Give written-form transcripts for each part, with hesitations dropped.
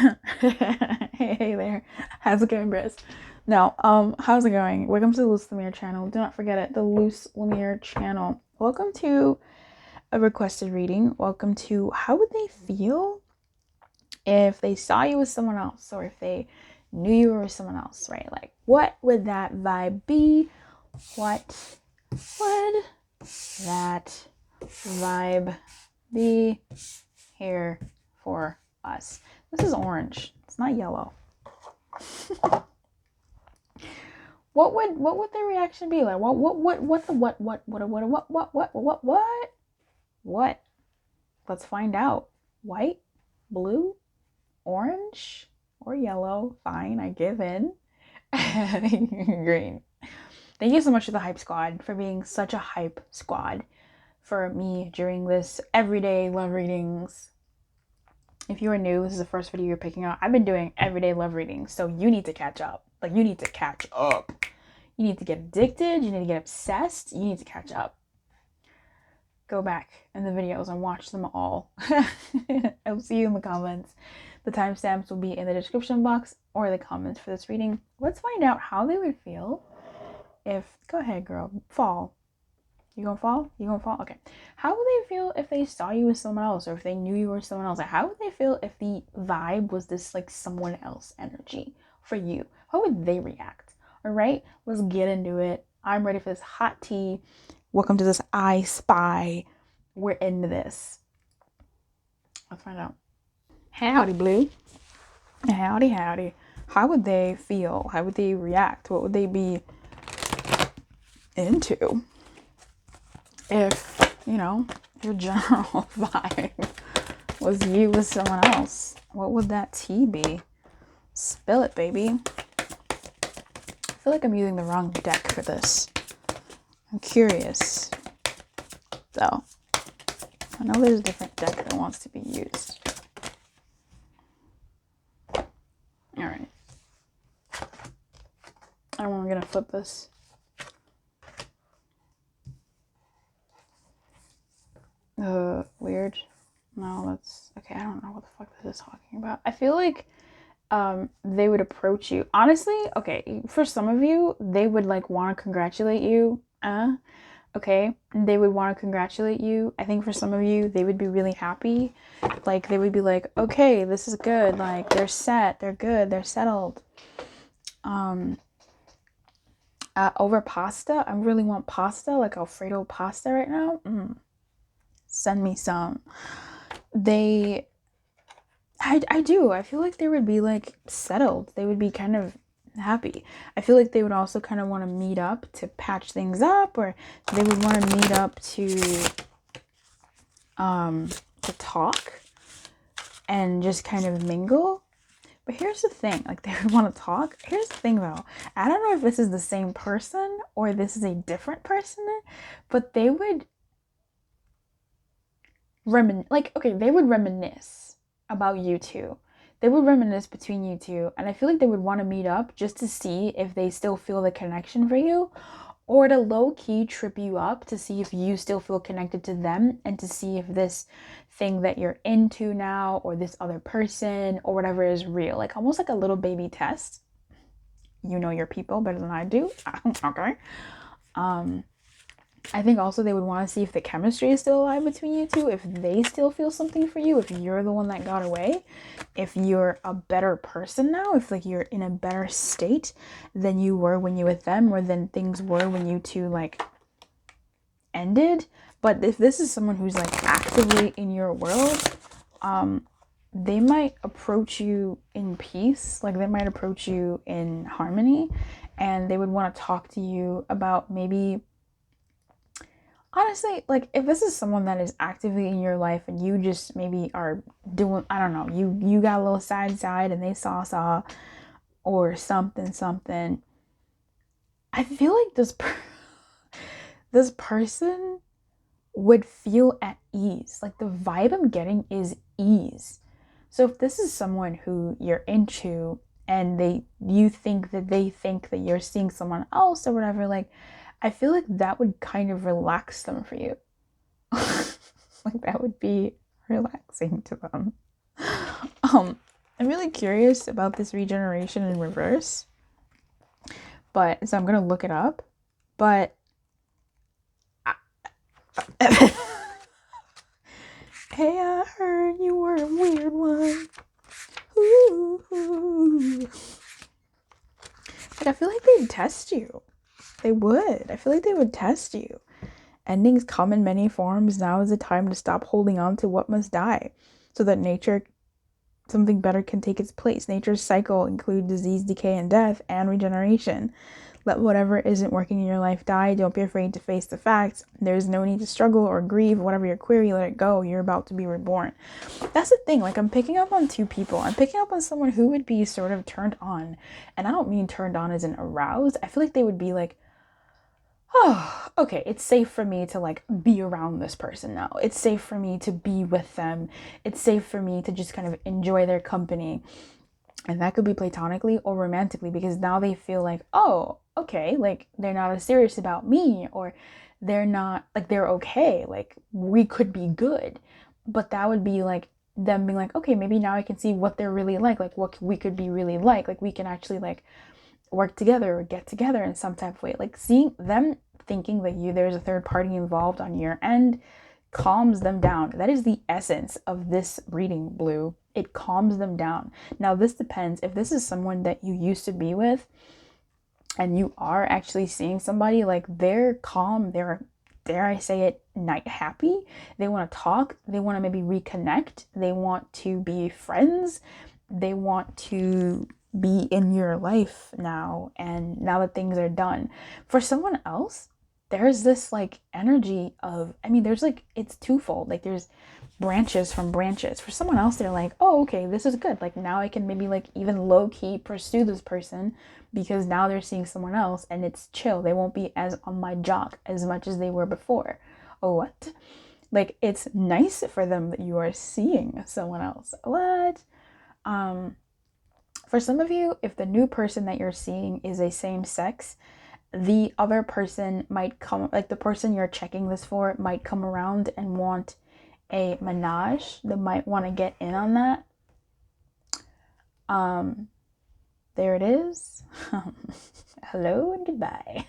Hey there. How's it going, Briz? No, how's it going? Welcome to the Luz Lumiére channel. Do not forget it, the Luz Lumiére channel. Welcome to a requested reading. Welcome to how would they feel if they saw you with someone else or if they knew you were with someone else, right? Like, what would that vibe be? What would that vibe be here for us? This is orange. It's not yellow. What would their reaction be like? What? Let's find out. White, blue, orange, or yellow? Fine, I give in. Green. Thank you so much to the Hype Squad for being such a hype squad for me during this everyday love readings. If you are new, this is the first video you're picking up. I've been doing everyday love readings, so you need to catch up. Like, you need to catch up. You need to get addicted. You need to get obsessed. You need to catch up. Go back in the videos and watch them all. I'll see you in the comments. The timestamps will be in the description box or the comments for this reading. Let's find out how they would feel if... Go ahead, girl. Fall. You gonna fall? You gonna fall? Okay. How would they feel if they saw you with someone else or if they knew you were someone else? Like, how would they feel if the vibe was this, like, someone else energy for you? How would they react? All right, let's get into it. I'm ready for this hot tea. Welcome to this I Spy. We're into this. Let's find out. Howdy, Blue. Howdy, howdy. How would they feel? How would they react? What would they be into if, you know, your general vibe was you with someone else? What would that tea be? Spill it, baby. I feel like I'm using the wrong deck for this. I'm curious, though. I know there's a different deck that wants to be used. Alright. I'm gonna flip this. Weird. No, that's... Okay, I don't know what the fuck this is talking about. I feel like they would approach you. Honestly, okay, for some of you, they would, like, want to congratulate you. Okay, they would want to congratulate you. I think for some of you, they would be really happy. Like, they would be like, okay, this is good. Like, they're set, they're good, they're settled. Over pasta, I really want pasta, like Alfredo pasta right now. Send me some. I do. I feel like they would be, like, settled. They would be kind of happy. I feel like they would also kind of want to meet up to patch things up, or they would want to meet up to talk and just kind of mingle. But here's the thing, like, they would want to talk. Here's the thing, though. I don't know if this is the same person or this is a different person, but they would they would reminisce about you two. They would reminisce between you two, and I feel like they would want to meet up just to see if they still feel the connection for you, or to low-key trip you up to see if you still feel connected to them, and to see if this thing that you're into now, or this other person, or whatever is real. Like, almost like a little baby test. You know your people better than I do. Okay. I think also they would want to see if the chemistry is still alive between you two, if they still feel something for you, if you're the one that got away, if you're a better person now, if, like, you're in a better state than you were when you were with them, or than things were when you two, like, ended. But if this is someone who's, like, actively in your world, they might approach you in peace, like, they might approach you in harmony, and they would want to talk to you about maybe... Honestly, like, if this is someone that is actively in your life and you just maybe are doing, I don't know, you got a little side and they saw, or something, I feel like this person would feel at ease. Like, the vibe I'm getting is ease. So if this is someone who you're into and you think that you're seeing someone else or whatever, like, I feel like that would kind of relax them for you. Like, that would be relaxing to them. I'm really curious about this regeneration in reverse, but so I'm gonna look it up. But hey, I heard you were a weird one. Ooh. Like, I feel like they'd test you. They would. I feel like they would test you. Endings come in many forms. Now is the time to stop holding on to what must die, so that something better can take its place. Nature's cycle includes disease, decay, and death, and regeneration. Let whatever isn't working in your life die. Don't be afraid to face the facts. There's no need to struggle or grieve. Whatever your query, let it go. You're about to be reborn. That's the thing. Like, I'm picking up on two people. I'm picking up on someone who would be sort of turned on. And I don't mean turned on as in aroused. I feel like they would be like, oh, okay, it's safe for me to like be around this person now. It's safe for me to be with them. It's safe for me to just kind of enjoy their company. And that could be platonically or romantically, because now they feel like, oh, okay, like they're not as serious about me, or they're not like, they're okay. Like, we could be good. But that would be like them being like, okay, maybe now I can see what they're really like what we could be really like we can actually like work together or get together in some type of way. Like, seeing them thinking that there's a third party involved on your end calms them down. That is the essence of this reading, Blue. It calms them down. Now, this depends. If this is someone that you used to be with and you are actually seeing somebody, like, they're calm, they're, dare I say it, night happy. They want to talk. They want to maybe reconnect. They want to be friends. They want to be in your life now, and now that things are done. For someone else, there's this like energy of, I mean, there's like, it's twofold. Like, there's branches from branches. For someone else, they're like, oh, okay, this is good. Like, now I can maybe like even low-key pursue this person, because now they're seeing someone else and it's chill. They won't be as on my jock as much as they were before. Oh, what? Like, it's nice for them that you are seeing someone else. What? For some of you, if the new person that you're seeing is a same sex, the other person might come, like the person you're checking this for might come around and want a menage. They might want to get in on that. There it is. Hello and goodbye.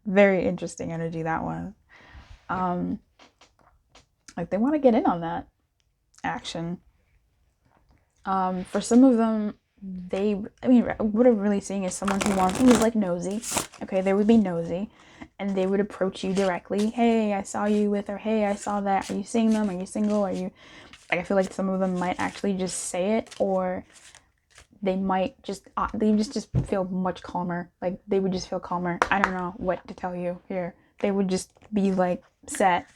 Very interesting energy, that one. Like, they want to get in on that action. For some of them, what I'm really seeing is someone who's like nosy. Okay, they would be nosy, and they would approach you directly. Hey, I saw you with, or hey, I saw that. Are you seeing them? Are you single? Are you, like, I feel like some of them might actually just say it, or they might just, they just feel much calmer. Like, they would just feel calmer. I don't know what to tell you here. They would just be like set.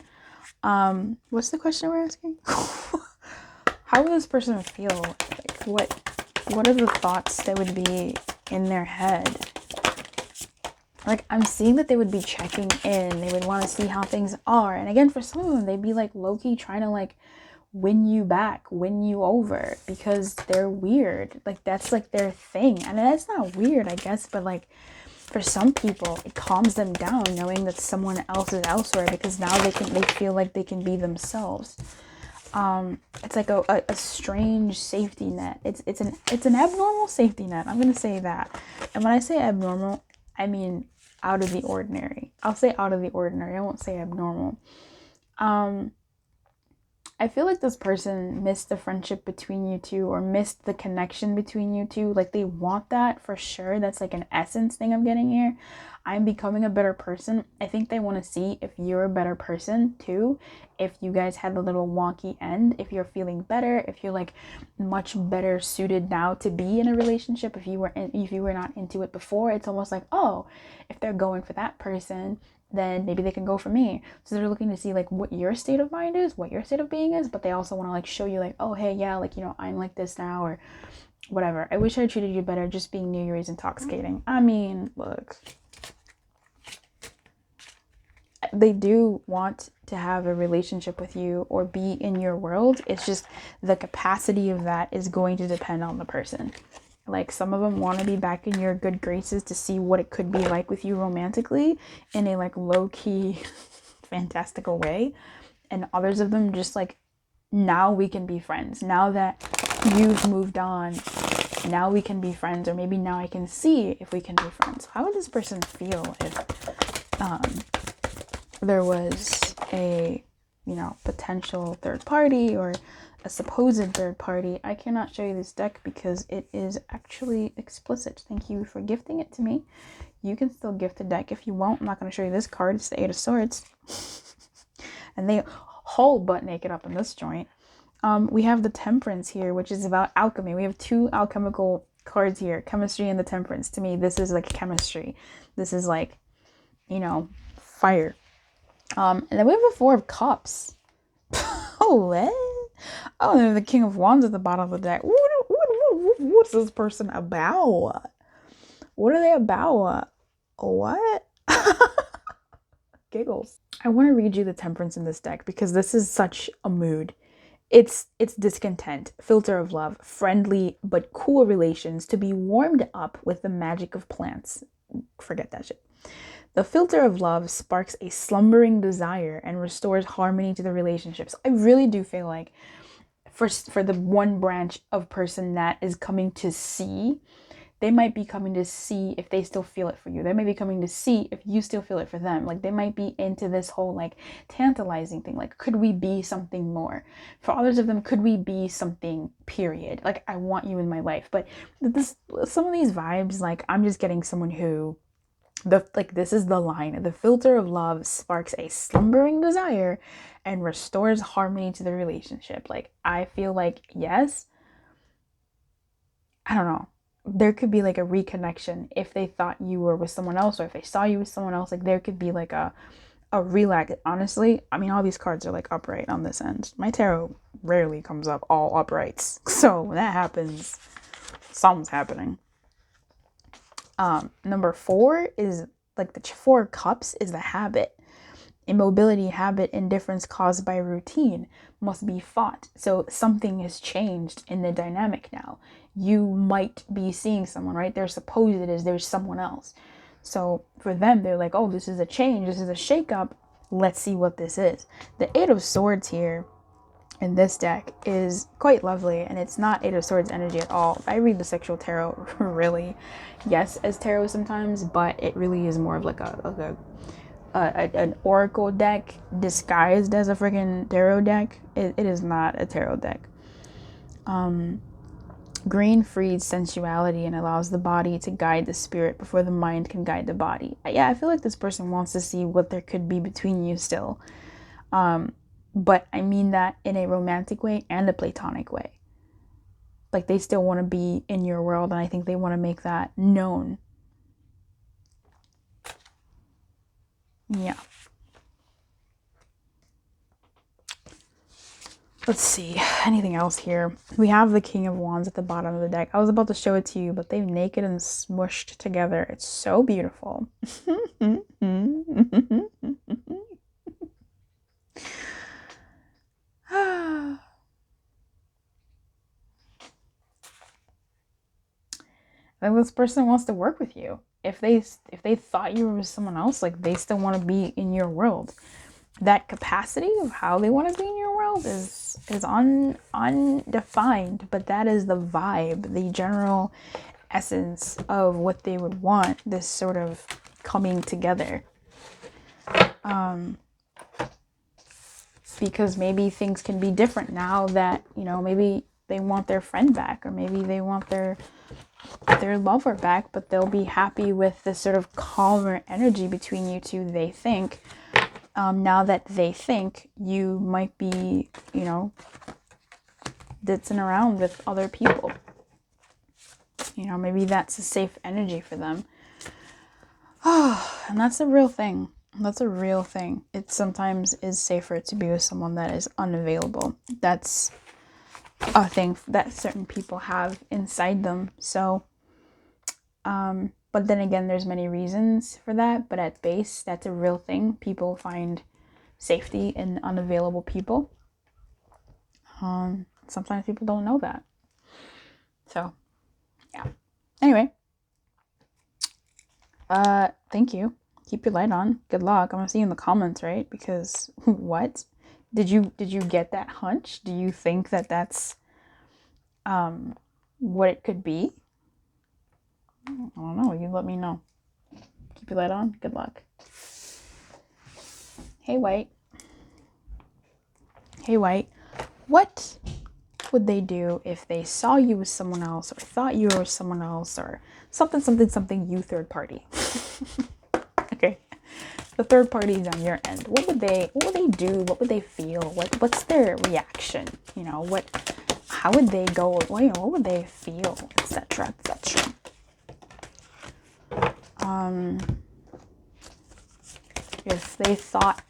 What's the question we're asking? How would this person feel? Like, what are the thoughts that would be in their head? Like, I'm seeing that they would be checking in. They would want to see how things are. And again, for some of them, they'd be like low-key trying to like win you back, win you over, because they're weird. Like, that's like their thing. And that's not weird, I guess, but like, for some people, it calms them down knowing that someone else is elsewhere, because now they feel like they can be themselves. It's like a strange safety net. It's an abnormal safety net. I'm gonna say that. And when I say abnormal, I mean out of the ordinary. I'll say out of the ordinary. I won't say abnormal. I feel like this person missed the friendship between you two, or missed the connection between you two. Like, they want that for sure. That's like an essence thing I'm getting here. I'm becoming a better person. I think they want to see if you're a better person too. If you guys had a little wonky end, if you're feeling better, if you're like much better suited now to be in a relationship. If you were not into it before, it's almost like, oh, if they're going for that person, then maybe they can go for me. So they're looking to see like what your state of mind is, what your state of being is, but they also want to like show you like, oh, hey, yeah, like, you know, I'm like this now, or whatever. I wish I treated you better. Just being New Year's intoxicating. I mean, look, they do want to have a relationship with you or be in your world. It's just the capacity of that is going to depend on the person. Like, some of them want to be back in your good graces to see what it could be like with you romantically in a like low-key fantastical way, and others of them just like, now we can be friends. Now that you've moved on. Now we can be friends, or maybe now I can see if we can be friends. How would this person feel if there was a, potential third party or a supposed third party? I cannot show you this deck because it is actually explicit. Thank you for gifting it to me. You can still gift a deck if you want. I'm not going to show you this card. It's the Eight of Swords. And they whole butt naked up in this joint. We have the Temperance here, which is about alchemy. We have two alchemical cards here, chemistry and the Temperance. To me, this is like chemistry. This is like, fire. And then we have a Four of Cups. Oh, what? Oh, there's the King of Wands at the bottom of the deck. What's this person about? What are they about? What? Giggles. I want to read you the Temperance in this deck because this is such a mood. It's discontent, filter of love, friendly but cool relations to be warmed up with the magic of plants. Forget that shit. The filter of love sparks a slumbering desire and restores harmony to the relationships. I really do feel like for the one branch of person that is coming to see, they might be coming to see if they still feel it for you. They might be coming to see if you still feel it for them. Like, they might be into this whole, like, tantalizing thing. Like, could we be something more? For others of them, could we be something, period? Like, I want you in my life. But some of these vibes, like, I'm just getting someone who, this is the line. The filter of love sparks a slumbering desire and restores harmony to the relationship. Like, I feel like, yes, I don't know. There could be like a reconnection if they thought you were with someone else, or if they saw you with someone else. Like, there could be like a relax. Honestly, I mean, all these cards are like upright on this end. My tarot rarely comes up all uprights. So when that happens, something's happening. Number 4 is like the Four of Cups is the habit. Immobility, habit, indifference caused by routine must be fought. So something has changed in the dynamic now. You might be seeing someone, right? They're supposed it is there's someone else. So for them, they're like, oh, this is a change. This is a shakeup. Let's see what this is. The Eight of Swords here in this deck is quite lovely, and it's not Eight of Swords energy at all. I read the sexual tarot really, yes, as tarot sometimes, but it really is more of like an oracle deck disguised as a freaking tarot deck. It is not a tarot deck. Green frees sensuality and allows the body to guide the spirit before the mind can guide the body. Yeah, I feel like this person wants to see what there could be between you still. But I mean that in a romantic way and a platonic way. Like, they still want to be in your world, and I think they want to make that known. Yeah. Let's see, anything else here? We have the King of Wands at the bottom of the deck. I was about to show it to you, but they've naked and smushed together. It's so beautiful. I think this person wants to work with you. If they thought you were with someone else, like, they still want to be in your world. That capacity of how they want to be in your world is undefined, but that is the vibe, the general essence of what they would want, this sort of coming together. Because maybe things can be different now that, maybe they want their friend back, or maybe they want their lover back, but they'll be happy with this sort of calmer energy between you two, they think. Now that they think you might be, ditzing around with other people. Maybe that's a safe energy for them. Oh, and that's a real thing. That's a real thing. It sometimes is safer to be with someone that is unavailable. That's a thing that certain people have inside them. So, but then again, there's many reasons for that. But at base, that's a real thing. People find safety in unavailable people. Sometimes people don't know that. So, yeah. Anyway, thank you. Keep your light on. Good luck. I'm gonna see you in the comments, right? Because what? Did you get that hunch? Do you think that that's what it could be. I don't know. You let me know. Keep your light on. Good luck. Hey, White. Hey, White. What would they do if they saw you with someone else, or thought you were someone else, or something, you third party? Okay. The third party is on your end. What would they do? What would they feel? What's their reaction? You know, how would they go? Well, you know, what would they feel, etc., etc. If they thought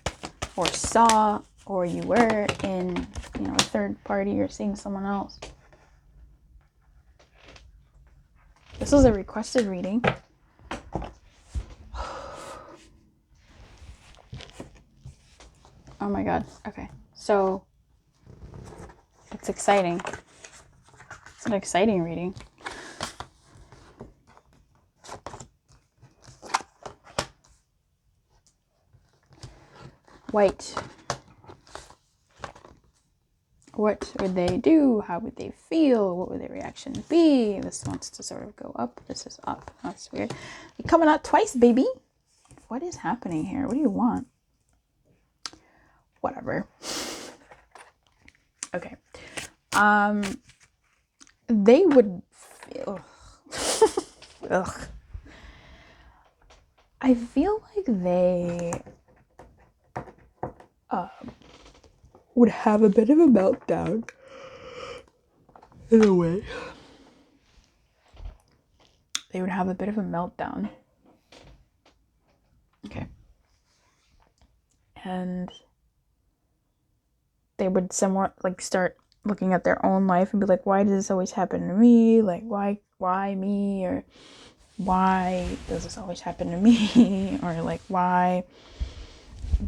or saw, or you were in, you know, a third party, or seeing someone else. This was a requested reading. Oh my god. Okay. So it's exciting. It's an exciting reading. White. What would they do? How would they feel? What would their reaction be? This wants to sort of go up. This is up. That's weird. You're coming out twice, baby. What is happening here? What do you want? Whatever. Okay. They would feel... Ugh. I feel like they would have a bit of a meltdown, in a way. They would have a bit of a meltdown. Okay. And they would somewhat like start looking at their own life and be like, why does this always happen to me? Like, why me? Or why does this always happen to me? Or like, why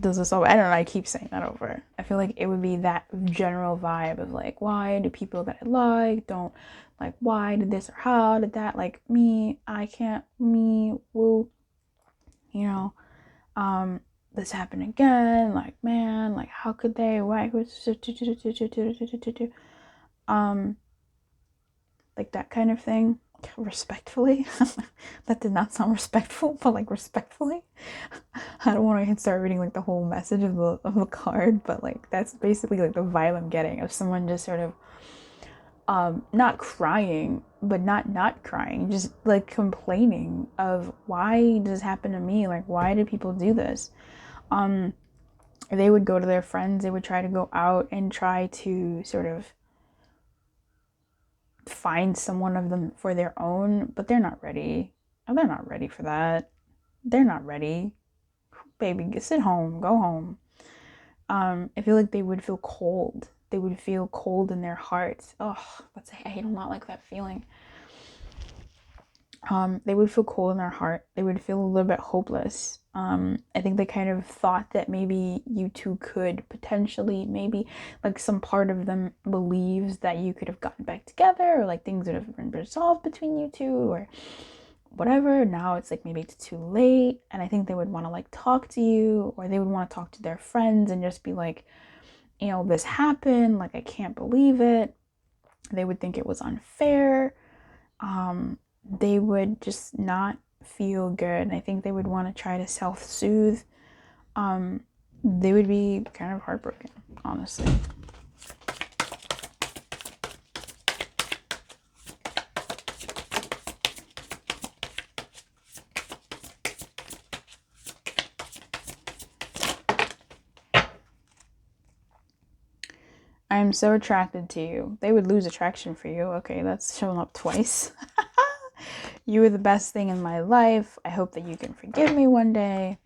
does this always... I don't know, I keep saying that over. I feel like it would be that general vibe of like, why do people that I like don't, like, why did this or how did that, like, me, I can't, me, woo, you know, this happened again, like, man, like, how could they, why, like that kind of thing. Respectfully. That did not sound respectful, but like respectfully. I don't want to start reading like the whole message of the card, but like that's basically like the vibe I'm getting of someone just sort of not crying, but not crying, just like complaining of why does this happen to me? Like, why do people do this? They would go to their friends, they would try to go out and try to sort of find someone of them for their own, but they're not ready. They're not ready for that. They're not ready. Baby, sit home, go home. I feel like they would feel cold. They would feel cold in their hearts. Oh, I do not like that feeling. They would feel cold in their heart. They would feel a little bit hopeless. I think they kind of thought that maybe you two could potentially, maybe like some part of them believes that you could have gotten back together, or like things would have been resolved between you two, or whatever. Now it's like maybe it's too late, and I think they would want to like talk to you, or they would want to talk to their friends and just be like, you know, this happened, like I can't believe it. They would think it was unfair. They would just not feel good, and I think they would want to try to self-soothe. They would be kind of heartbroken, honestly. I am so attracted to you. They would lose attraction for you. Okay, that's showing up twice. You were the best thing in my life. I hope that you can forgive me one day.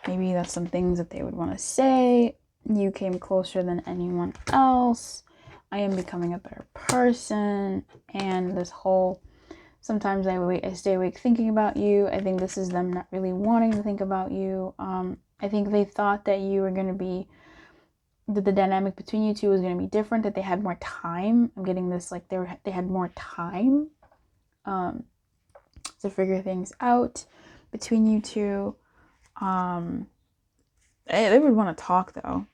Maybe that's some things that they would want to say. You came closer than anyone else. I am becoming a better person. And this whole, sometimes I stay awake thinking about you. I think this is them not really wanting to think about you. I think they thought that you were going to be, that the dynamic between you two was going to be different, that they had more time. I'm getting this, like they had more time to figure things out between you two. They would want to talk though.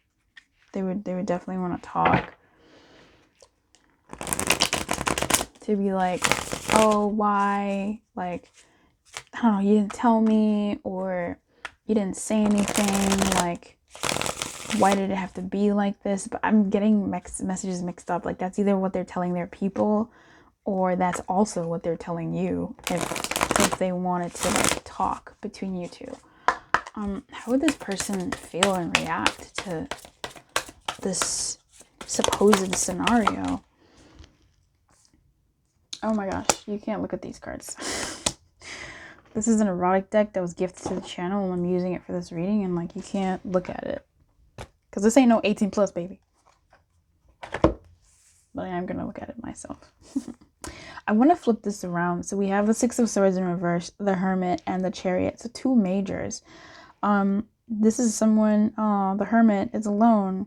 They would definitely want to talk. to be like, oh, why? Like, I don't know, you didn't tell me, or you didn't say anything. Like, why did it have to be like this? But I'm getting messages mixed up. Like, that's either what they're telling their people, or that's also what they're telling you if they wanted to like talk between you two. How would this person feel and react to this supposed scenario? Oh my gosh, you can't look at these cards. This is an erotic deck that was gifted to the channel, and I'm using it for this reading, and like, you can't look at it because this ain't no 18 plus, baby. But I am gonna look at it myself. I want to flip this around. So we have the Six of Swords in reverse, the Hermit, and the Chariot. So two majors. This is someone, the Hermit is alone.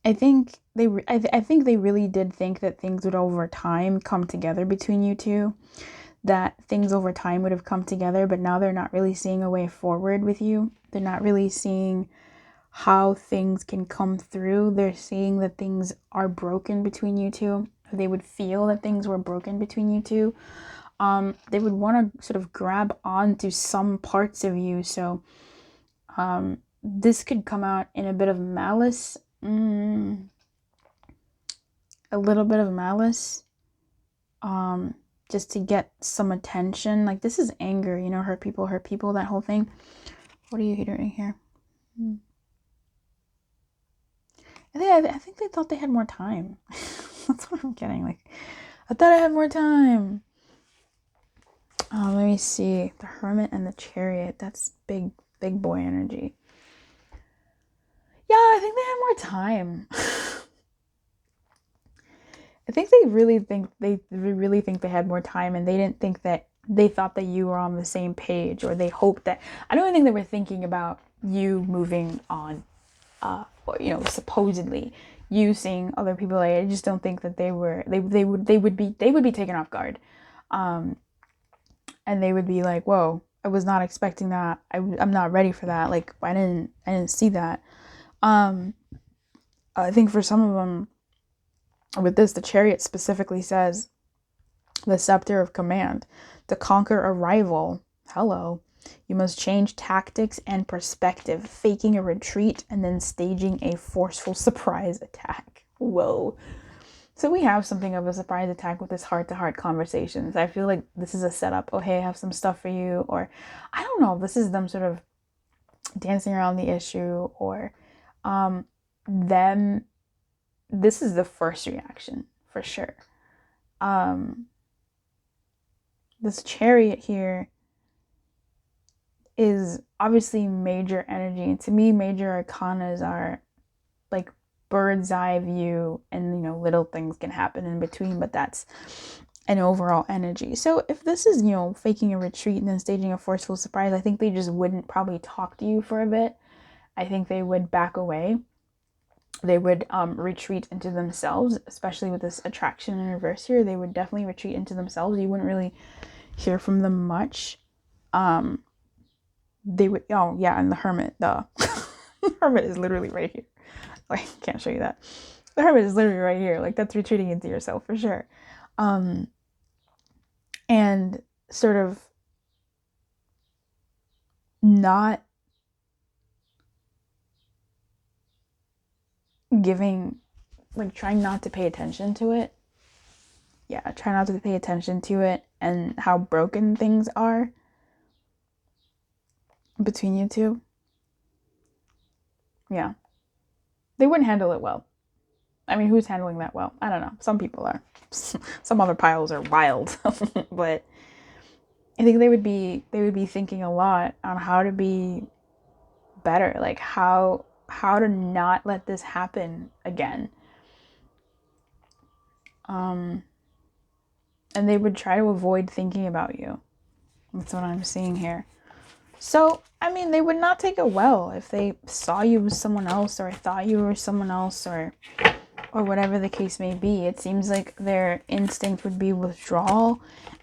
I think they really did think that things would over time come together between you two. That things over time would have come together, but now they're not really seeing a way forward with you. They're not really seeing how things can come through. They're seeing that things are broken between you two. They would feel that things were broken between you two. They would want to sort of grab onto some parts of you. So this could come out in a bit of malice. A little bit of malice. Just to get some attention. Like, this is anger, you know, hurt people, that whole thing. What are you doing here? I think they thought they had more time. That's what I'm getting. Like, I thought I had more time. Let me see. The Hermit and the Chariot. That's big boy energy. Yeah, I think they had more time. I think they really think they had more time, and they didn't think that, they thought that you were on the same page, or they hoped that, I don't even think they were thinking about you moving on, or, you know, supposedly you seeing other people. Like, I just don't think that they would be taken off guard, and they would be like, whoa, I was not expecting that. I'm not ready for that. Like, I didn't see that. I think for some of them, with this, the Chariot specifically says, the scepter of command, to conquer a rival. Hello. You must change tactics and perspective, faking a retreat and then staging a forceful surprise attack. Whoa. So we have something of a surprise attack with this heart-to-heart conversations. I feel like this is a setup. Oh, hey, I have some stuff for you. Or, I don't know, this is them sort of dancing around the issue, or them. This is the first reaction, for sure. This Chariot here is obviously major energy. And to me, major arcanas are like bird's eye view, and, you know, little things can happen in between, but that's an overall energy. So if this is, you know, faking a retreat and then staging a forceful surprise, I think they just wouldn't probably talk to you for a bit. I think they would back away. They would retreat into themselves, especially with this attraction in reverse here. They would definitely retreat into themselves. You wouldn't really hear from them much. They would, oh yeah, and the Hermit, the Hermit is literally right here. Like, I can't show you that. The Hermit is literally right here. Like, that's retreating into yourself for sure. And sort of not giving, like, trying not to pay attention to it. Yeah, try not to pay attention to it and how broken things are between you two. Yeah. They wouldn't handle it well. I mean, who's handling that well? I don't know. Some people are. Some other piles are wild. But I think they would be thinking a lot on how to be better. Like, how to not let this happen again. And they would try to avoid thinking about you. That's what I'm seeing here. So, I mean, they would not take it well if they saw you with someone else, or thought you were someone else, or whatever the case may be. It seems like their instinct would be withdrawal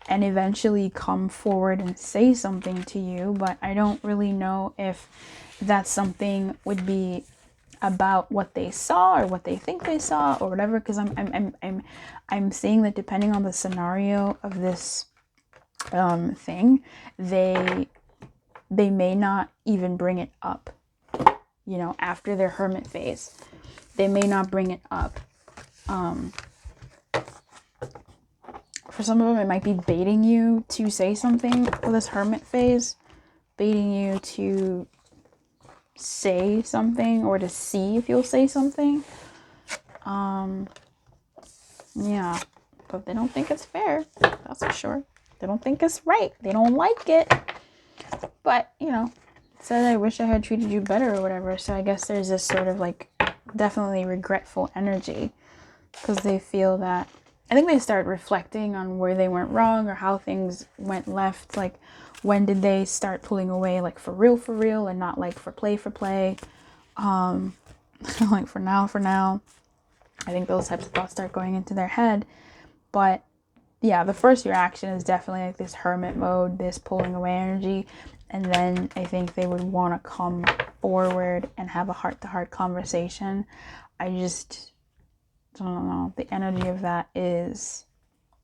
and eventually come forward and say something to you, but I don't really know if that's something would be about what they saw or what they think they saw or whatever, because I'm seeing that depending on the scenario of this thing, they may not even bring it up, you know, after their hermit phase. They may not bring it up. For some of them, it might be baiting you to say something for this hermit phase, baiting you to say something or to see if you'll say something. Yeah, but they don't think it's fair, that's for sure. They don't think it's right. They don't like it. But, you know, said I wish I had treated you better or whatever. So I guess there's this sort of like definitely regretful energy, because they feel that, I think they start reflecting on where they went wrong or how things went left. Like, when did they start pulling away, like for real, and not like for play. Like for now. I think those types of thoughts start going into their head. But yeah, the first reaction is definitely like this hermit mode, this pulling away energy. And then I think they would want to come forward and have a heart-to-heart conversation. I just don't know. The energy of that is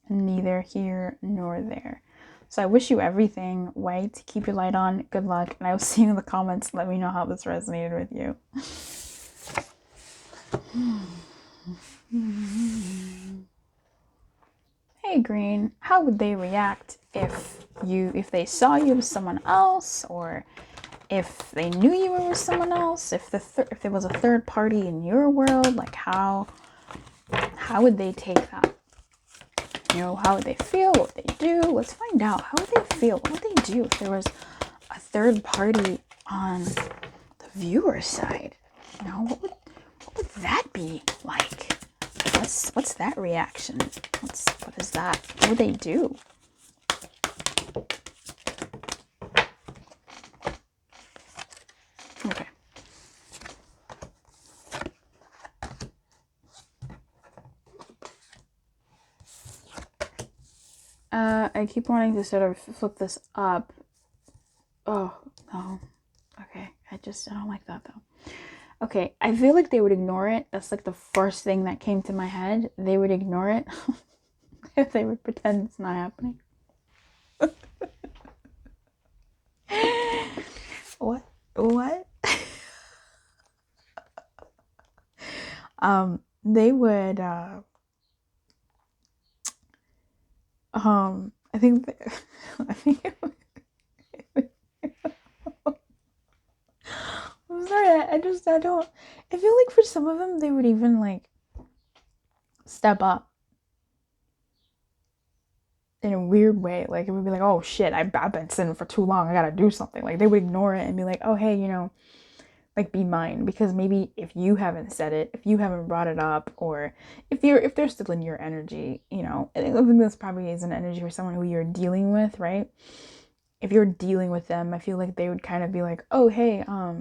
neither here nor there. So I wish you everything. White, keep your light on. Good luck. And I will see you in the comments. Let me know how this resonated with you. Hey Green, how would they react if they saw you with someone else, or if they knew you were with someone else, if there was a third party in your world? Like, how would they take that? You know, how would they feel? What would they do? Let's find out. How would they feel? What would they do if there was a third party on the viewer side? You know, what would that be like? What's that reaction? What is that? What would they do? Okay. I keep wanting to sort of flip this up. Oh, no. Okay. I don't like that though. Okay. I feel like they would ignore it. That's like the first thing that came to my head. They would ignore it. If they would pretend it's not happening. What? They would, I think I'm sorry, I feel like for some of them, they would even like step up in a weird way. Like, it would be like, oh shit, I've been sitting for too long, I gotta do something. Like, they would ignore it and be like, oh hey, you know, like, be mine. Because maybe if you haven't said it, if you haven't brought it up, or if they're still in your energy, you know, I think this probably is an energy for someone who you're dealing with, right? If you're dealing with them, I feel like they would kind of be like, oh hey, I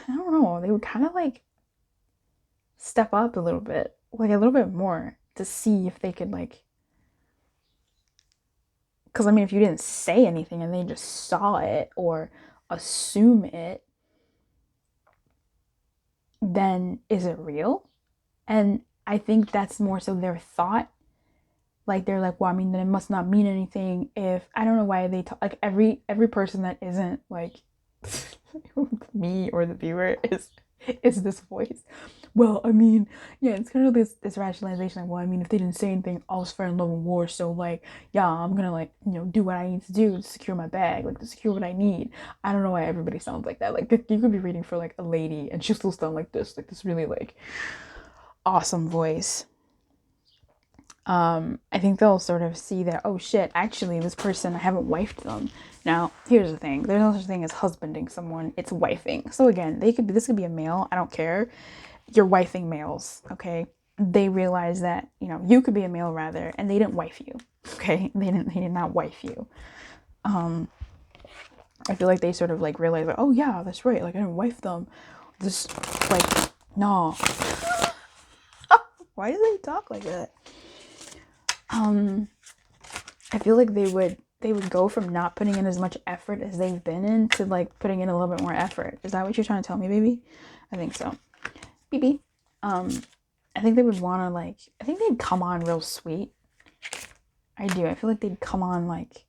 don't know, they would kind of like step up a little bit, like a little bit more, to see if they could, like, because I mean, if you didn't say anything and they just saw it or assume it, then is it real? And I think that's more so their thought. Like, they're like, well, I mean, then it must not mean anything if, I don't know why they talk, like, every person that isn't like me or the viewer is this voice. Well, I mean, yeah, it's kind of this rationalization, like, well, I mean, if they didn't say anything, I was fair in love and war, so like, yeah, I'm gonna, like, you know, do what I need to do to secure my bag, like, to secure what I need. I don't know why everybody sounds like that. Like, you could be reading for like a lady and she'll still sound like this really like awesome voice. I think they'll sort of see that, oh shit, actually this person, I haven't wifed them. Now, here's the thing. There's no such thing as husbanding someone. It's wifing. So again, this could be a male. I don't care. You're wifing males, okay? They realize that, you know, you could be a male rather, and they didn't wife you, okay? They did not wife you. I feel like they sort of like realize, like, oh yeah, that's right. Like, I didn't wife them. This, like, no. Why do they talk like that? I feel like they would go from not putting in as much effort as they've been in to like putting in a little bit more effort. Is that what you're trying to tell me, baby? I think so. BB. I think they would want to, like, I think they'd come on real sweet. I do. I feel like they'd come on, like,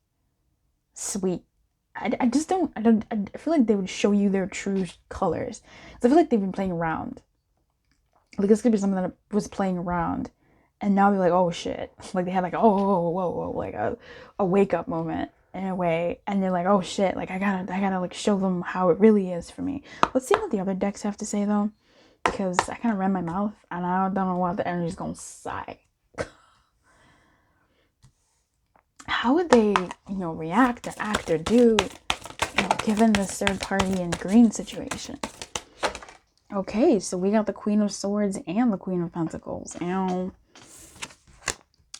sweet. I just don't, I feel like they would show you their true colors. I feel like they've been playing around. Like, this could be something that was playing around. And now they're like, oh shit. Like, they had like, oh, whoa, like a wake up moment in a way. And they're like, oh shit, like, I gotta like show them how it really is for me. Let's see what the other decks have to say though. Because I kind of ran my mouth and I don't know what the energy's gonna say. How would they, react or act or do, given this third party and green situation? Okay, so we got the Queen of Swords and the Queen of Pentacles. And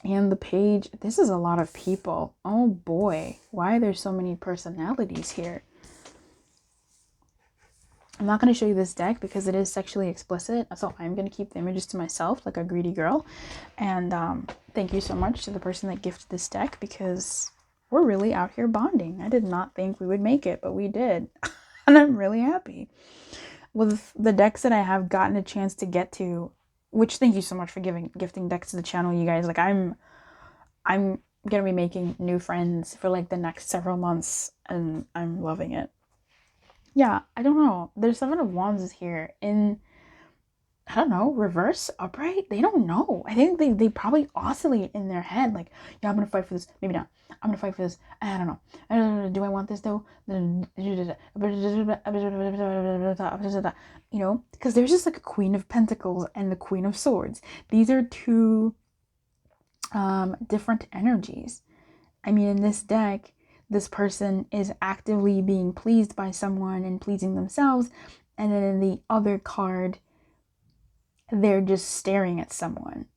the Page. This is a lot of people. Oh boy, why are there so many personalities here? I'm not going to show you this deck because it is sexually explicit, so I'm going to keep the images to myself like a greedy girl. And thank you so much to the person that gifted this deck, because we're really out here bonding. I did not think we would make it, but we did. And I'm really happy. With the decks that I have gotten a chance to get to, which thank you so much for gifting decks to the channel, you guys. Like, I'm going to be making new friends for like the next several months, and I'm loving it. Yeah, I don't know. There's Seven of Wands is here in, I don't know, reverse, upright? They don't know. I think they probably oscillate in their head. Like, yeah, I'm going to fight for this. Maybe not. I'm going to fight for this. I don't know. Do I want this though? Because there's just like a Queen of Pentacles and the Queen of Swords. These are two different energies. I mean, in this deck, this person is actively being pleased by someone and pleasing themselves. And then in the other card, they're just staring at someone.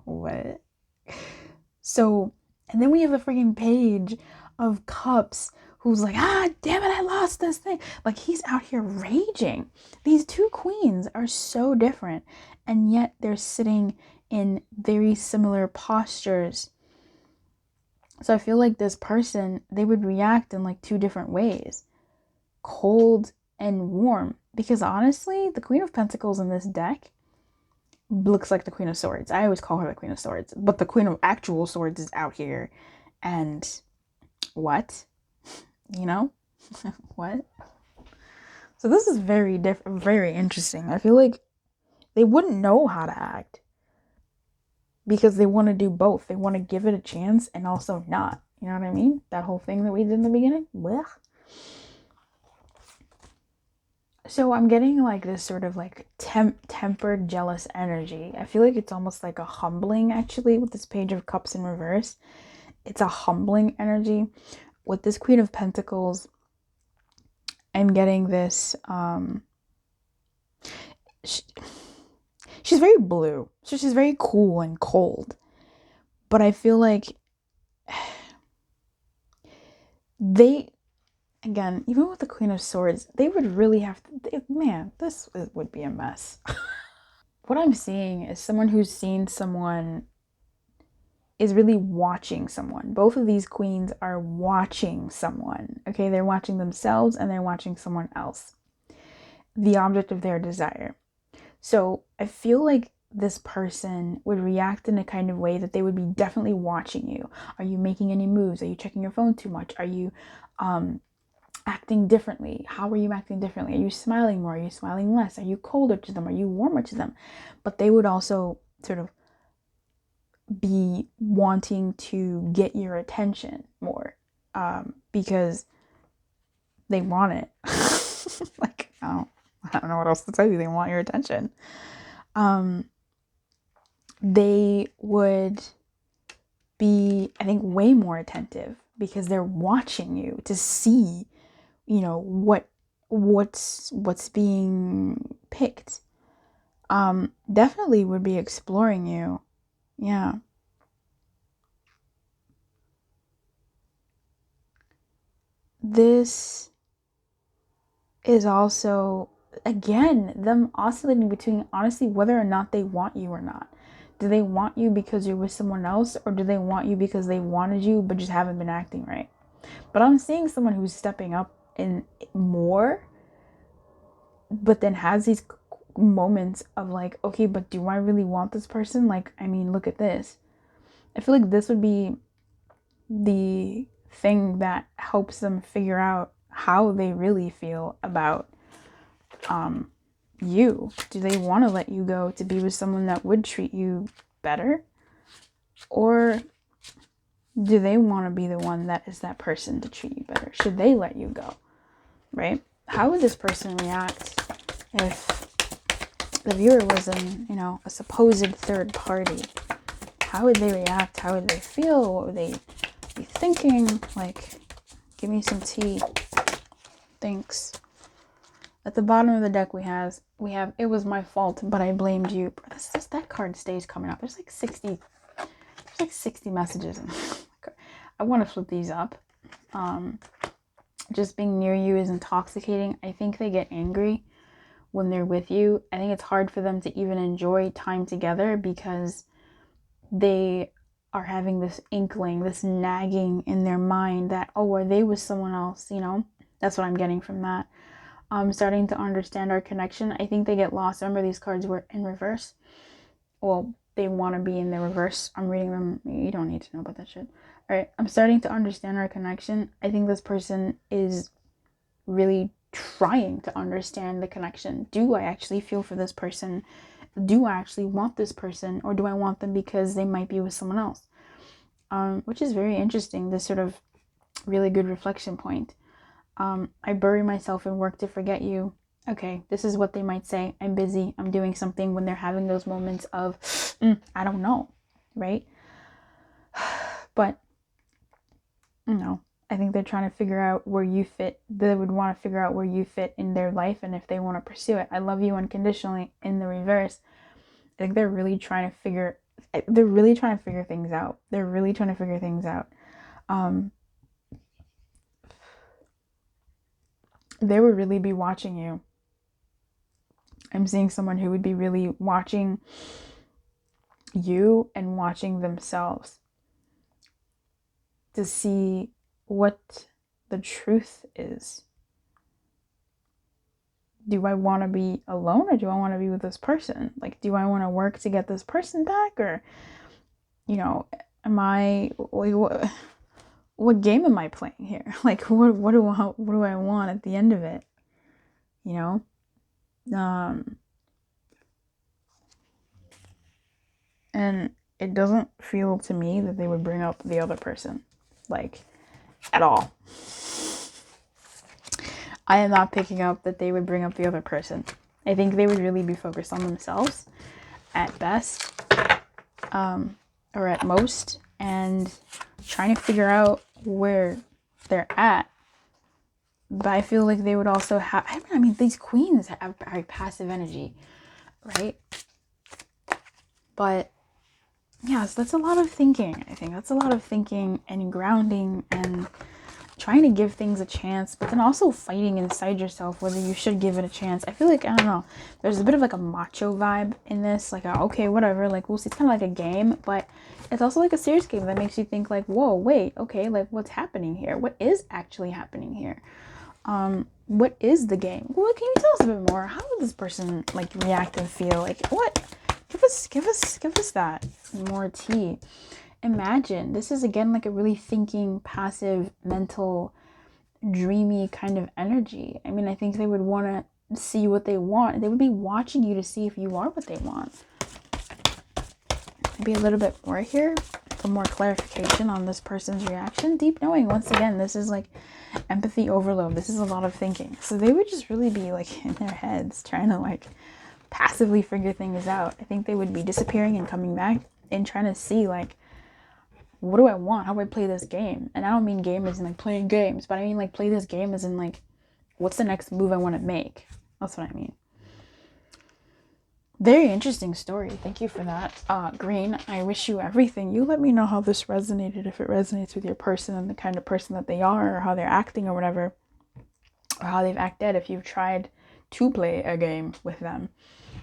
What? So, and then we have the freaking Page of Cups who's like, damn it, I lost this thing. Like, he's out here raging. These two queens are so different, and yet they're sitting in very similar postures. So I feel like this person, they would react in like two different ways. Cold and warm. Because honestly, the Queen of Pentacles in this deck looks like the Queen of Swords. I always call her the Queen of Swords. But the Queen of actual Swords is out here. And what? What? So this is very different, very interesting. I feel like they wouldn't know how to act, because they want to do both. They want to give it a chance and also not. You know what I mean? That whole thing that we did in the beginning. Blech. So I'm getting like this sort of like tempered jealous energy. I feel like it's almost like a humbling, actually, with this Page of Cups in reverse. It's a humbling energy. With this Queen of Pentacles, I'm getting this she's very blue, so she's very cool and cold. But I feel like again, even with the Queen of Swords, they would really have to, man, this would be a mess. What I'm seeing is someone who's seen someone is really watching someone. Both of these queens are watching someone, okay? They're watching themselves and they're watching someone else, the object of their desire. So I feel like this person would react in a kind of way that they would be definitely watching you. Are you making any moves? Are you checking your phone too much? Are you acting differently? How are you acting differently? Are you smiling more? Are you smiling less? Are you colder to them? Are you warmer to them? But they would also sort of be wanting to get your attention more, because they want it. Like, I don't know what else to tell you. They want your attention. They would be, I think, way more attentive because they're watching you to see, what's being picked. Definitely would be exploring you. Yeah. This is also, again, them oscillating between, honestly, whether or not they want you or not. Do they want you because you're with someone else, or do they want you because they wanted you but just haven't been acting right? But I'm seeing someone who's stepping up in more but then has these moments of like, okay, but do I really want this person? Like, I mean, look at this. I feel like this would be the thing that helps them figure out how they really feel about you. Do they want to let you go to be with someone that would treat you better? Or do they want to be the one that is that person to treat you better? Should they let you go? Right? How would this person react if the viewer was in, you know, a supposed third party? How would they react? How would they feel? What would they be thinking? Like, give me some tea. Thanks. At the bottom of the deck we have it was my fault, but I blamed you. That card stays coming up. There's like 60 messages. I want to flip these up. Just being near you is intoxicating. I think they get angry when they're with you. I think it's hard for them to even enjoy time together because they are having this inkling, this nagging in their mind that, oh, are they with someone else? You know, that's what I'm getting from that. Starting to understand our connection. I think they get lost. Remember, these cards were in reverse. Well, they want to be in the reverse. I'm reading them. You don't need to know about that shit. All right, I'm starting to understand our connection. I think this person is really trying to understand the connection. Do I actually feel for this person? Do I actually want this person? Or do I want them because they might be with someone else? Which is very interesting, this sort of really good reflection point. I bury myself in work to forget you. Okay, this is what they might say. I'm busy. I'm doing something when they're having those moments of, I don't know, right? But, you know, I think they're trying to figure out where you fit. They would want to figure out where you fit in their life and if they want to pursue it. I love you unconditionally in the reverse. I think they're really trying to figure things out. They're really trying to figure things out. They would really be watching you. I'm seeing someone who would be really watching you and watching themselves to see what the truth is. Do I want to be alone or do I want to be with this person? Like, do I want to work to get this person back? Or, you know, what game am I playing here? Like, what do I want at the end of it? You know? And it doesn't feel to me that they would bring up the other person, like, at all. I am not picking up that they would bring up the other person. I think they would really be focused on themselves at best, or at most, and trying to figure out where they're at. But I feel like they would also have, I mean, these queens have very passive energy, right? But yeah, so that's a lot of thinking. I think that's a lot of thinking and grounding and trying to give things a chance, but then also fighting inside yourself whether you should give it a chance. I feel like, I don't know, there's a bit of like a macho vibe in this, like, okay, whatever, like, we'll see. It's kind of like a game, but it's also like a serious game that makes you think like, whoa, wait, okay, like, what's happening here? What is actually happening here? What is the game? Well, can you tell us a bit more? How would this person like react and feel? Like, what? Give us that more tea. Imagine, this is again like a really thinking, passive, mental, dreamy kind of energy. I mean, I think they would want to see what they want. They would be watching you to see if you are what they want. Maybe a little bit more here for more clarification on this person's reaction. Deep knowing, once again, this is like empathy overload. This is a lot of thinking. So they would just really be like in their heads trying to like passively figure things out. I think they would be disappearing and coming back and trying to see like, what do I want? How do I play this game? And I don't mean game as in like playing games, but I mean like play this game as in like, what's the next move I want to make? That's what I mean. Very interesting story. Thank you for that. Green, I wish you everything. You let me know how this resonated, if it resonates with your person and the kind of person that they are, or how they're acting or whatever, or how they've acted if you've tried to play a game with them.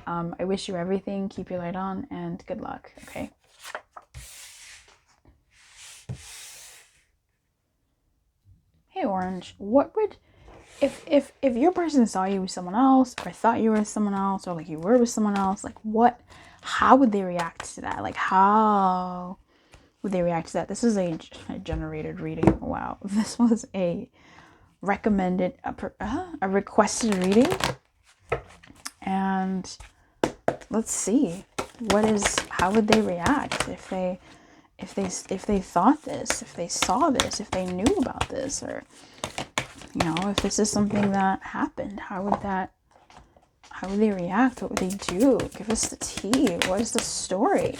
I wish you everything. Keep your light on and good luck. Okay. Hey, Orange, what would if your person saw you with someone else, or thought you were with someone else, or like you were with someone else, like how would they react to that? Like how would they react to that? This is a generated reading. Wow. This was a recommended, a requested reading. And let's see how would they react if they thought this, if they saw this, if they knew about this, or if this is something that happened. How would they react? What would they do? Give us the tea. What is the story?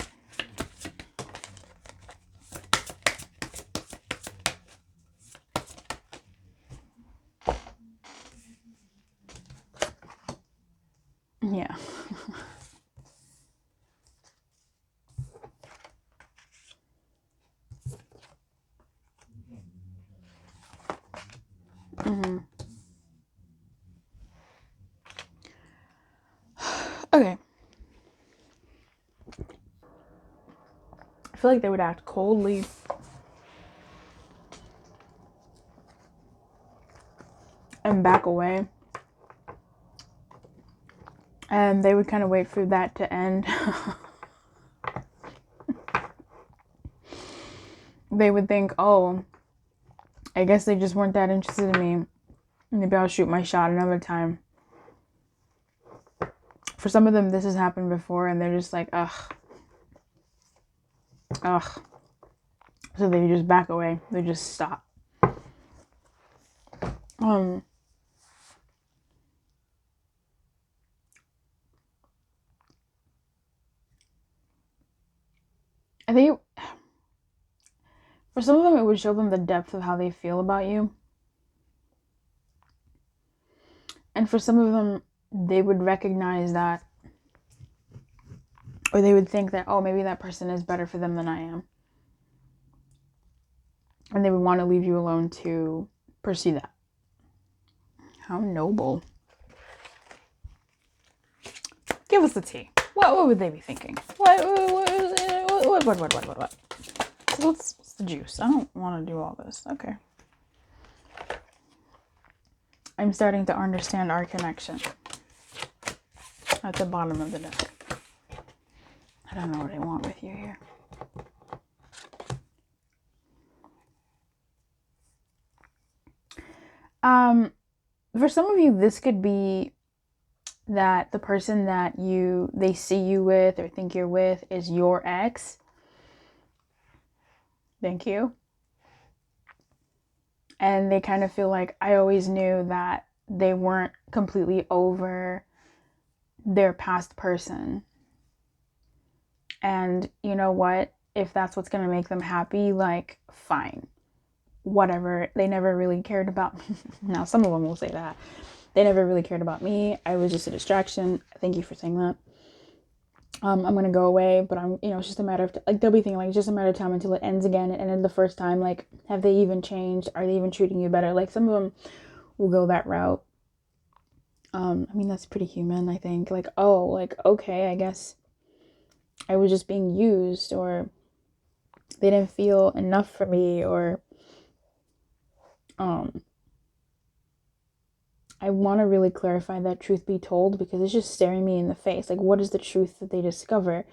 Yeah. Okay. I feel like they would act coldly. And back away. And they would kind of wait for that to end. They would think, oh, I guess they just weren't that interested in me. Maybe I'll shoot my shot another time. For some of them, this has happened before, and they're just like, ugh. So they just back away. They just stop. I think for some of them, it would show them the depth of how they feel about you. And for some of them, they would recognize that, or they would think that, oh, maybe that person is better for them than I am. And they would want to leave you alone to pursue that. How noble. Give us the tea. What would they be thinking? What? So what's the juice? I don't want to do all this. Okay. I'm starting to understand our connection. At the bottom of the deck. I don't know what I want with you here. For some of you, this could be that the person that they see you with or think you're with is your ex. Thank you. And they kind of feel like, I always knew that they weren't completely over their past person. And you know what? If that's what's going to make them happy, like, fine. Whatever. They never really cared about me. Now, some of them will say that. They never really cared about me. I was just a distraction. Thank you for saying that. I'm going to go away, but it's just a matter of, like, they'll be thinking, like, it's just a matter of time until it ends again. It ended the first time. Like, have they even changed? Are they even treating you better? Like, some of them will go that route. That's pretty human, I think. Like, oh, like, okay, I guess I was just being used, or they didn't feel enough for me, or, I want to really clarify that, truth be told, because it's just staring me in the face. Like, what is the truth that they discover?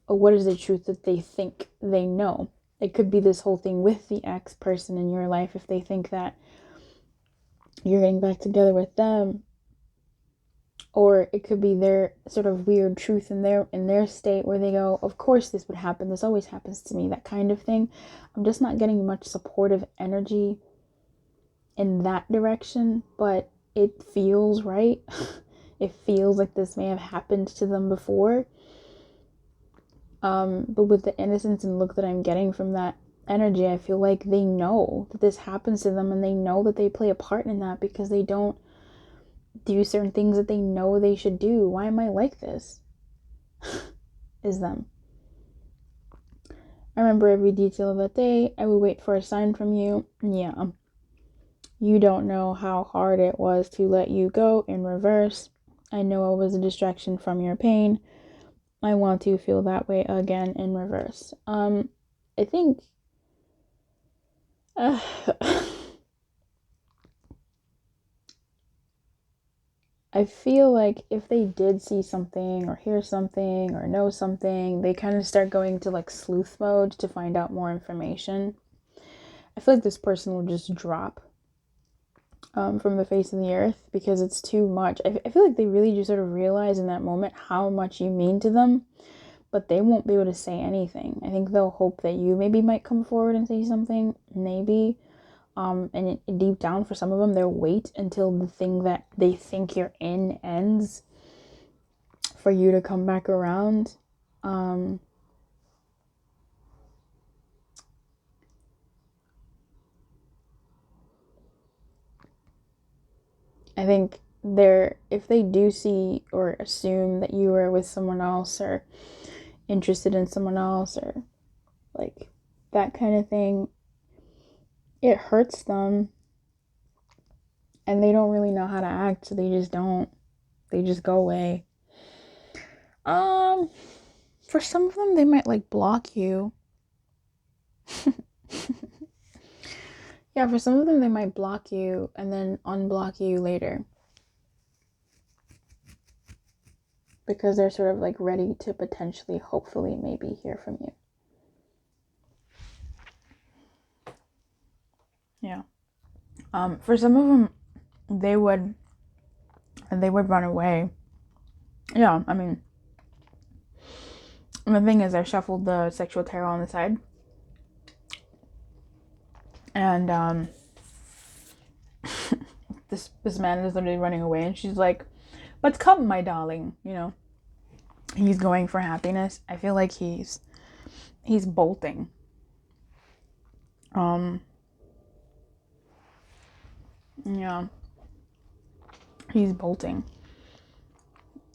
Or what is the truth that they think they know? It could be this whole thing with the ex person in your life. If they think that you're getting back together with them, or it could be their sort of weird truth in their state where they go, of course this would happen. This always happens to me, that kind of thing. I'm just not getting much supportive energy in that direction, but it feels right. It feels like this may have happened to them before. But with the innocence and look that I'm getting from that energy, I feel like they know that this happens to them, and they know that they play a part in that because they don't do certain things that they know they should do. Why am I like this? Is them. I remember every detail of that day. I would wait for a sign from you. Yeah. You don't know how hard it was to let you go in reverse. I know I was a distraction from your pain. I want to feel that way again in reverse. I think I feel like if they did see something or hear something or know something, they kind of start going to like sleuth mode to find out more information. I feel like this person will just drop from the face of the earth because it's too much. I feel like they really just sort of realize in that moment how much you mean to them, but they won't be able to say anything. I think they'll hope that you maybe might come forward and say something, maybe. And deep down, for some of them, they'll wait until the thing that they think you're in ends for you to come back around. I think if they do see or assume that you are with someone else or interested in someone else or like that kind of thing, it hurts them and they don't really know how to act, so they just don't. They just go away. For some of them, they might like block you. Yeah, for some of them, they might block you and then unblock you later. Because they're sort of like ready to potentially, hopefully, maybe hear from you. Yeah. For some of them, they would run away. Yeah, I mean, the thing is, I shuffled the sexual tarot on the side. And this man is literally running away, and she's like, "But come, my darling," you know. He's going for happiness. I feel like he's bolting. Yeah. He's bolting.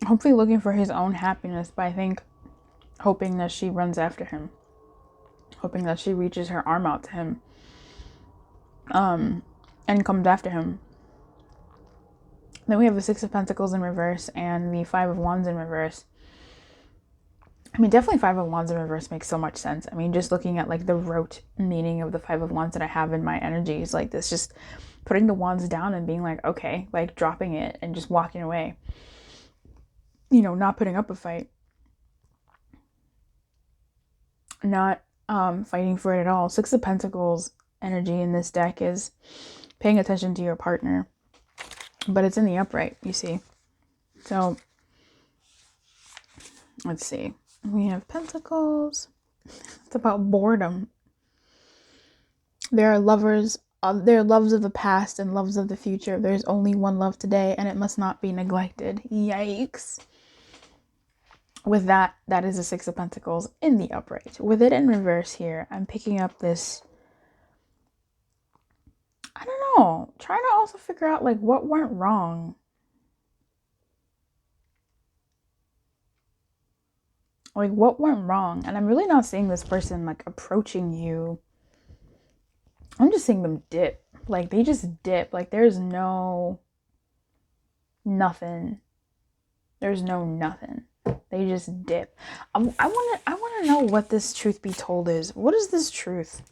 Hopefully looking for his own happiness, but I think hoping that she runs after him. Hoping that she reaches her arm out to him. And comes after him. Then we have the Six of Pentacles in reverse and the Five of Wands in reverse. I mean, definitely Five of Wands in reverse makes so much sense. I mean, just looking at like the rote meaning of the Five of Wands that I have in my energies, like this, just putting the wands down and being like, okay, like dropping it and just walking away. You know, not putting up a fight. Not fighting for it at all. Six of Pentacles energy in this deck is paying attention to your partner. But it's in the upright, you see. So, let's see. We have Pentacles. It's about boredom. There are lovers. There are loves of the past and loves of the future. There's only one love today, and it must not be neglected. Yikes. With that is a Six of Pentacles in the upright. With it in reverse here, I'm picking up this, I don't know, trying to also figure out like what went wrong. Like what went wrong? And I'm really not seeing this person like approaching you. I'm just seeing them dip. Like they just dip. Like there's no nothing. There's no nothing. They just dip. I want to know what this truth be told is. What is this truth?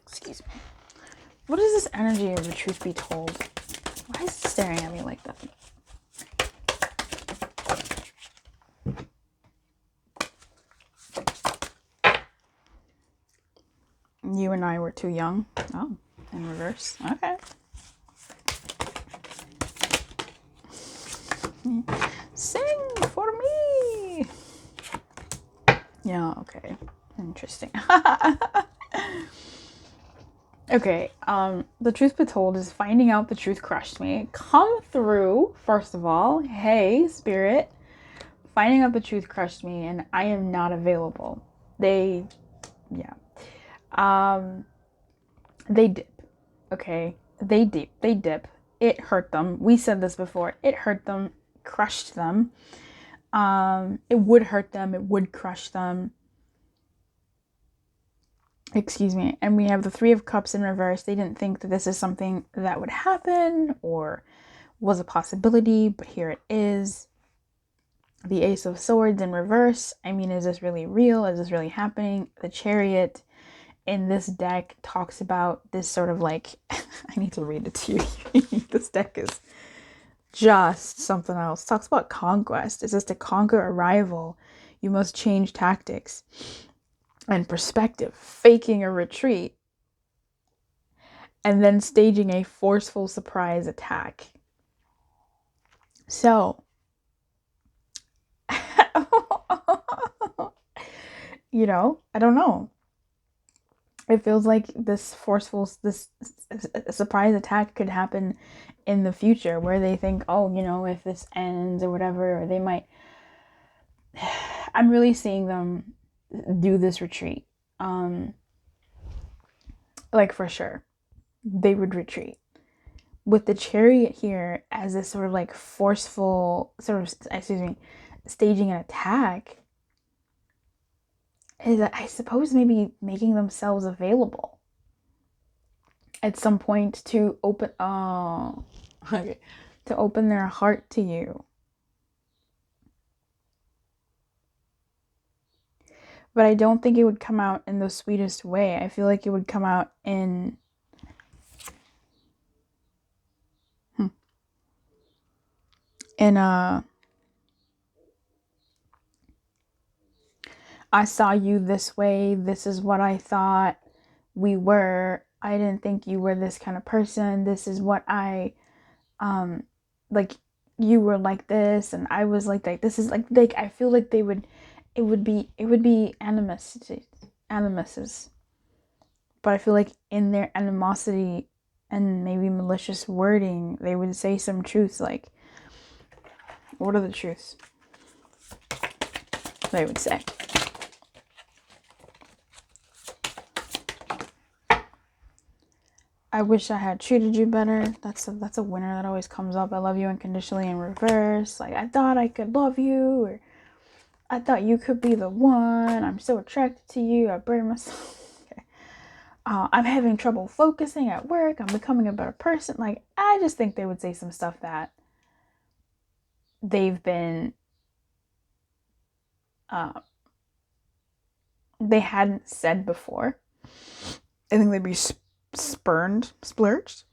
Excuse me. What is this energy of the truth be told? Why is it staring at me like that? You and I were too young. Oh, in reverse. Okay. Sing for me. Yeah, okay. Interesting. Okay, the truth be told is finding out the truth crushed me. Come through, first of all. Hey, spirit. Finding out the truth crushed me and I am not available. They dip. Okay? They dip. It hurt them. We said this before. It hurt them, crushed them. It would hurt them, it would crush them. Excuse me. And we have the Three of Cups in reverse. They didn't think that this is something that would happen or was a possibility, but here it is. The Ace of Swords in reverse. I mean, is this really real? Is this really happening? The Chariot. in this deck talks about this sort of like, I need to read it to you. This deck is just something else. It talks about conquest. It says to conquer a rival, you must change tactics and perspective, faking a retreat, and then staging a forceful surprise attack. So, you know, I don't know. It feels like this surprise attack could happen in the future where they think, oh, you know, if this ends or whatever, or they might. I'm really seeing them do this retreat. Like for sure, they would retreat. With the Chariot here as this sort of like forceful, staging an attack, is, I suppose, maybe making themselves available at some point to open, to open their heart to you. But I don't think it would come out in the sweetest way. I feel like it would come out in I saw you this way, this is what I thought we were, I didn't think you were this kind of person, this is what I like, you were like this and I was like that. This is like I feel like it would be animuses. But I feel like in their animosity and maybe malicious wording, they would say some truths like, what are the truths they would say? I wish I had treated you better. That's a winner that always comes up. I love you unconditionally in reverse. Like, I thought I could love you, or I thought you could be the one. I'm so attracted to you. I burn myself. Okay. I'm having trouble focusing at work. I'm becoming a better person. Like, I just think they would say some stuff that they've been, they hadn't said before. I think they'd be splurged, spurged.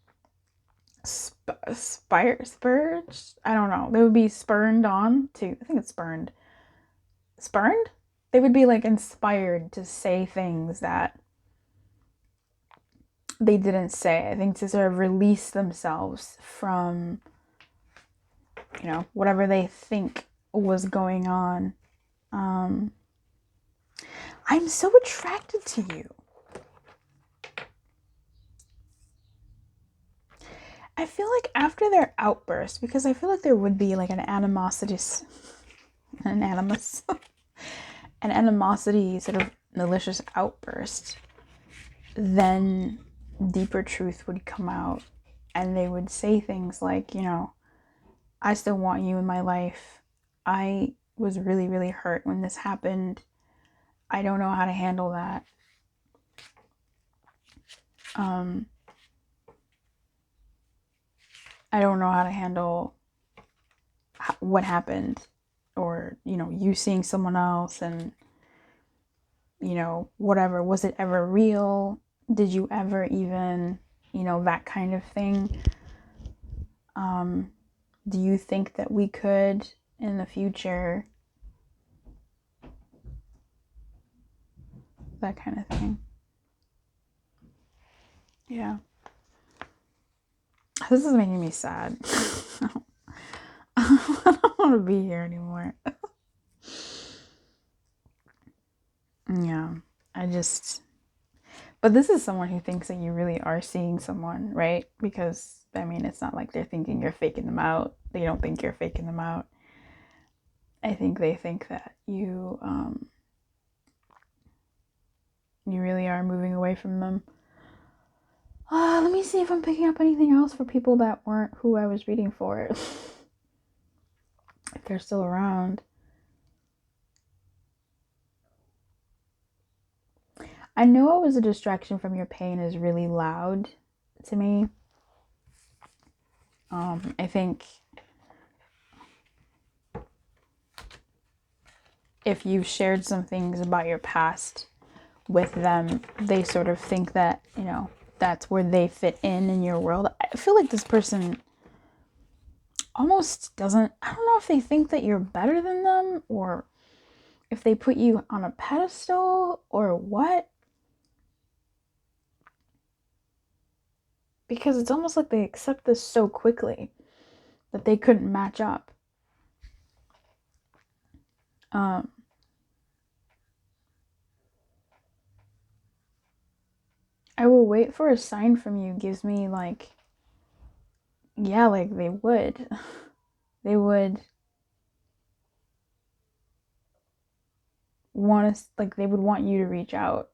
I don't know. They would be spurned on to. I think it's spurned. Spurned? They would be like inspired to say things that they didn't say. I think to sort of release themselves from, you know, whatever they think was going on. I'm so attracted to you. I feel like after their outburst, because I feel like there would be like an animosity sort of malicious outburst, then deeper truth would come out and they would say things like, you know, I still want you in my life. I was really, really hurt when this happened. I don't know how to handle that. I don't know how to handle what happened, or, you know, you seeing someone else and, you know, whatever. Was it ever real? Did you ever even, you know, that kind of thing. Do you think that we could in the future? That kind of thing. Yeah. This is making me sad. I don't want to be here anymore. Yeah, but this is someone who thinks that you really are seeing someone, right? Because, I mean, it's not like they're thinking you're faking them out. They don't think you're faking them out. I think they think that you really are moving away from them. Let me see if I'm picking up anything else for people that weren't who I was reading for. If they're still around. I know it was a distraction from your pain is really loud to me. I think if you've shared some things about your past with them, they sort of think that, you know, that's where they fit in your world. I feel like this person almost doesn't, I don't know if they think that you're better than them or if they put you on a pedestal or what. Because it's almost like they accept this so quickly that they couldn't match up. I will wait for a sign from you gives me like, yeah, like they would. They would want us, like they would want you to reach out.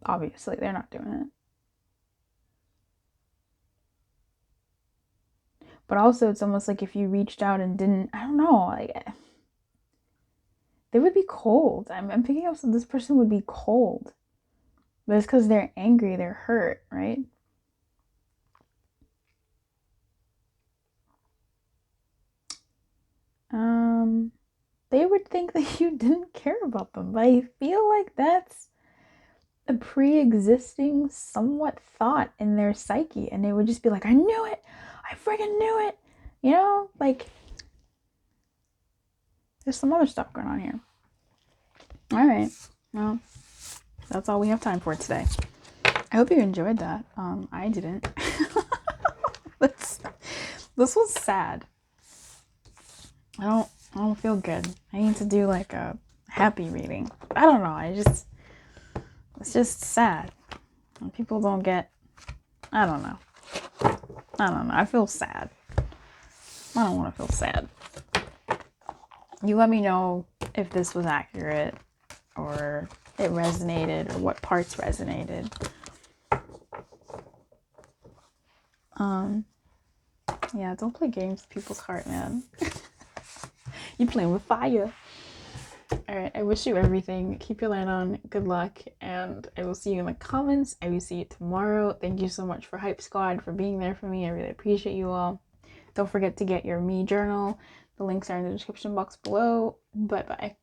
Obviously, they're not doing it. But also, it's almost like if you reached out and didn't, I don't know, like they would be cold. I'm picking up so this person would be cold. But it's because they're angry, they're hurt, right? They would think that you didn't care about them. But I feel like that's a pre-existing somewhat thought in their psyche. And they would just be like, I knew it! I friggin' knew it! You know? Like, there's some other stuff going on here. Alright. Well, that's all we have time for today. I hope you enjoyed that. I didn't. This was sad. I don't feel good. I need to do like a happy reading. I don't know. It's just sad. When people don't get, I don't know. I feel sad. I don't want to feel sad. You let me know if this was accurate or it resonated or what parts resonated. Yeah, don't play games with people's heart, man. You playing with fire. Alright, I wish you everything. Keep your light on. Good luck. And I will see you in the comments. I will see you tomorrow. Thank you so much for Hype Squad, for being there for me. I really appreciate you all. Don't forget to get your me journal. The links are in the description box below. Bye-bye.